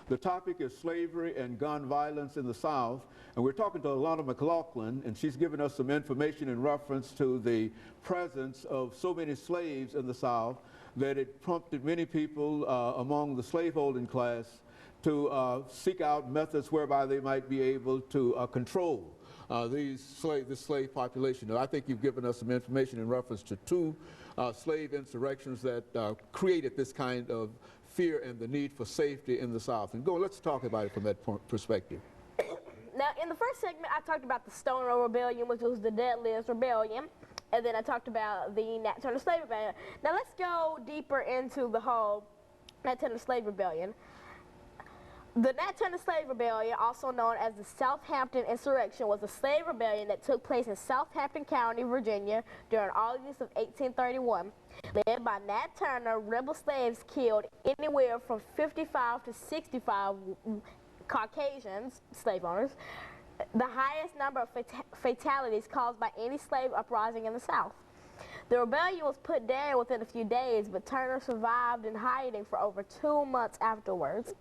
The topic is slavery and gun violence in the South, and we're talking to Alana McLaughlin, and she's given us some information in reference to the presence of so many slaves in the South that it prompted many people among the slaveholding class to seek out methods whereby they might be able to control this slave population. Now, I think you've given us some information in reference to two slave insurrections that created this kind of fear and the need for safety in the South. And let's talk about it from that perspective. Now, in the first segment, I talked about the Stoner Rebellion, which was the deadliest rebellion, and then I talked about the Nat Turner Slave Rebellion. Now, let's go deeper into the whole Nat Turner Slave Rebellion. The Nat Turner Slave Rebellion, also known as the Southampton Insurrection, was a slave rebellion that took place in Southampton County, Virginia, during August of 1831. Led by Nat Turner, rebel slaves killed anywhere from 55 to 65 Caucasians, slave owners, the highest number of fatalities caused by any slave uprising in the South. The rebellion was put down within a few days, but Turner survived in hiding for over 2 months afterwards.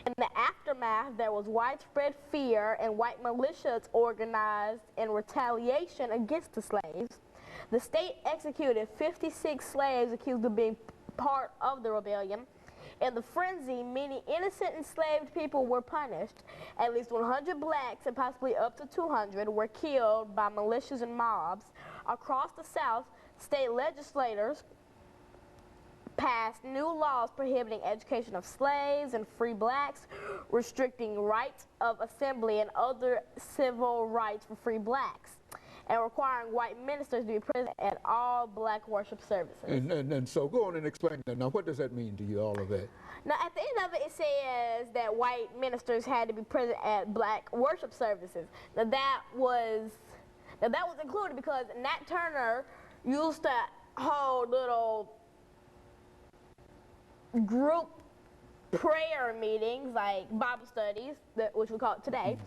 In the aftermath, there was widespread fear, and white militias organized in retaliation against the slaves. The state executed 56 slaves accused of being part of the rebellion. In the frenzy, many innocent enslaved people were punished. At least 100 blacks and possibly up to 200 were killed by militias and mobs. Across the South, state legislators passed new laws prohibiting education of slaves and free blacks, restricting rights of assembly and other civil rights for free blacks, and requiring white ministers to be present at all black worship services. And so go on and explain that. Now, what does that mean to you, all of that? Now, at the end of it, it says that white ministers had to be present at black worship services. Now, that was included because Nat Turner used to hold little group prayer meetings, like Bible studies, which we call it today,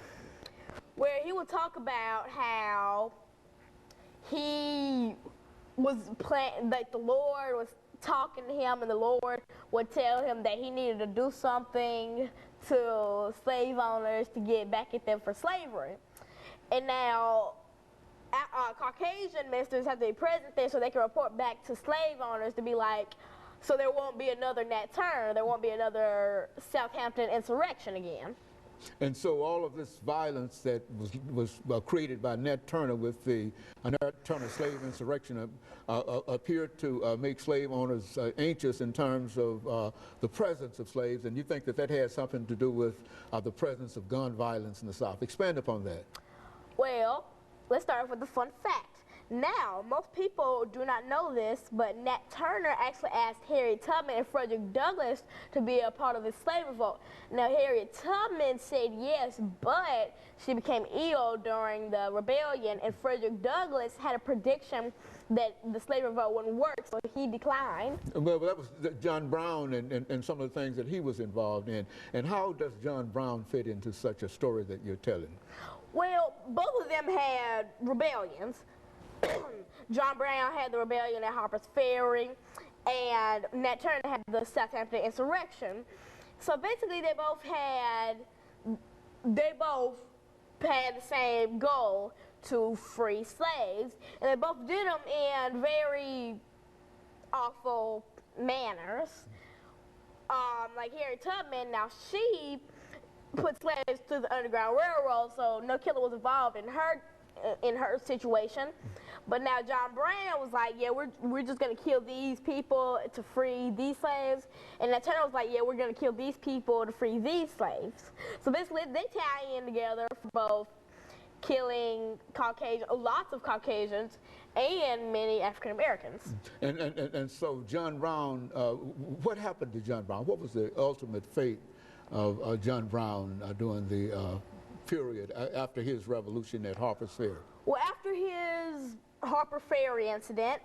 where he would talk about how he was like the Lord was talking to him, and the Lord would tell him that he needed to do something to slave owners to get back at them for slavery. And now Caucasian ministers have to be present there so they can report back to slave owners to be like, so there won't be another Nat Turner, there won't be another Southampton insurrection again. And so all of this violence that was created by Nat Turner with the Nat Turner slave insurrection appeared to make slave owners anxious in terms of the presence of slaves, and you think that that had something to do with the presence of gun violence in the South. Expand upon that. Well, let's start off with the fun fact. Now, most people do not know this, but Nat Turner actually asked Harriet Tubman and Frederick Douglass to be a part of the slave revolt. Now, Harriet Tubman said yes, but she became ill during the rebellion, and Frederick Douglass had a prediction that the slave revolt wouldn't work, so he declined. Well, that was John Brown and some of the things that he was involved in. And how does John Brown fit into such a story that you're telling? Well, both of them had rebellions. John Brown had the rebellion at Harper's Ferry, and Nat Turner had the Southampton insurrection. So basically, they both had the same goal, to free slaves, and they both did them in very awful manners. Like Harriet Tubman, now she put slaves to the Underground Railroad, so no killer was involved in her situation. But now John Brown was like, yeah, we're just gonna kill these people to free these slaves, and Nat Turner was like, yeah, we're gonna kill these people to free these slaves. So basically, they tie in together for both killing lots of Caucasians and many African Americans. And so John Brown, what happened to John Brown? What was the ultimate fate of John Brown during the period after his revolution at Harper's Ferry? Well, after his Harper Ferry incident,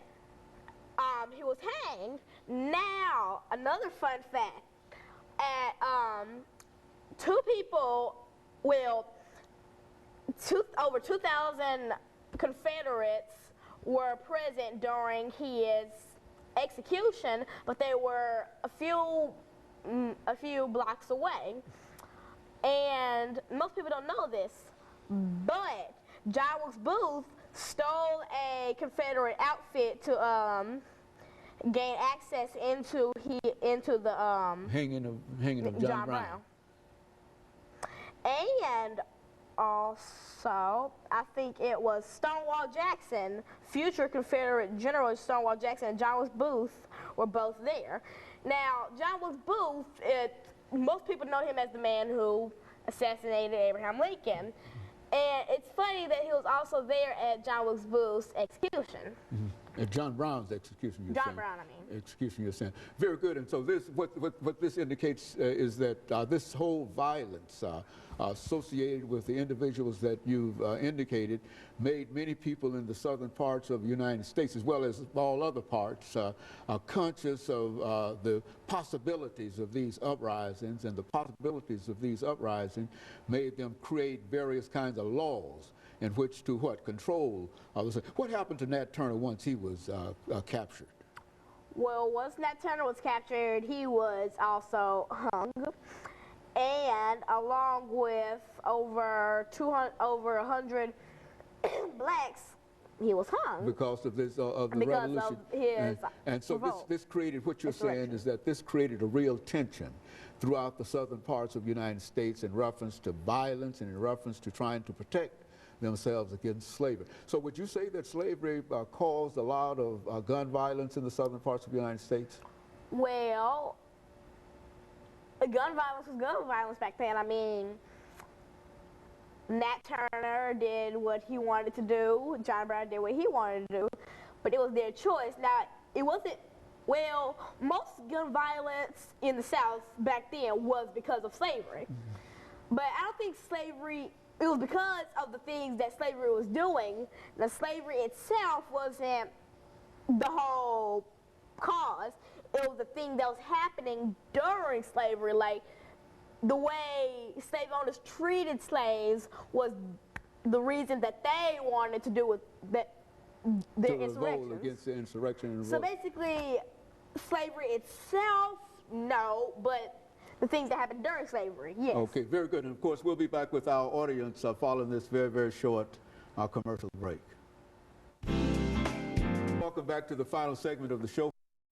he was hanged. Now, another fun fact, over 2,000 Confederates were present during his execution, but they were a few blocks away. And most people don't know this, but John Wilkes Booth stole a Confederate outfit to gain access into the hanging of John Brown. And also, I think it was Stonewall Jackson, future Confederate General Stonewall Jackson and John Wilkes Booth were both there. Now, John Wilkes Booth, most people know him as the man who assassinated Abraham Lincoln. And it's funny that he was also there at John Wilkes Booth's execution. At John Brown's execution, you're saying. John Brown, I mean. Execution, you're saying. Very good. And so this, what this indicates is that this whole violence associated with the individuals that you've indicated made many people in the southern parts of the United States, as well as all other parts, conscious of the possibilities of these uprisings, and the possibilities of these uprisings made them create various kinds of laws in which to control. What happened to Nat Turner once he was captured? Well, once Nat Turner was captured, he was also hung, and along with over 100 blacks, he was hung because of this of the because revolution. Of his and so this created, what you're saying is that this created a real tension throughout the southern parts of the United States in reference to violence and in reference to trying to protect themselves against slavery. So would you say that slavery caused a lot of gun violence in the southern parts of the United States? Well, gun violence was gun violence back then. I mean, Nat Turner did what he wanted to do. John Brown did what he wanted to do. But it was their choice. Now, it wasn't, well, most gun violence in the South back then was because of slavery. But I don't think slavery, it was because of the things that slavery was doing. The slavery itself wasn't the whole cause. It was the thing that was happening during slavery. Like, the way slave owners treated slaves was the reason that they wanted to do with their insurrection. Against the insurrection and so basically, slavery itself, no, but the things that happened during slavery, yes. Okay, very good. And of course, we'll be back with our audience following this very, very short commercial break. Welcome back to the final segment of the show.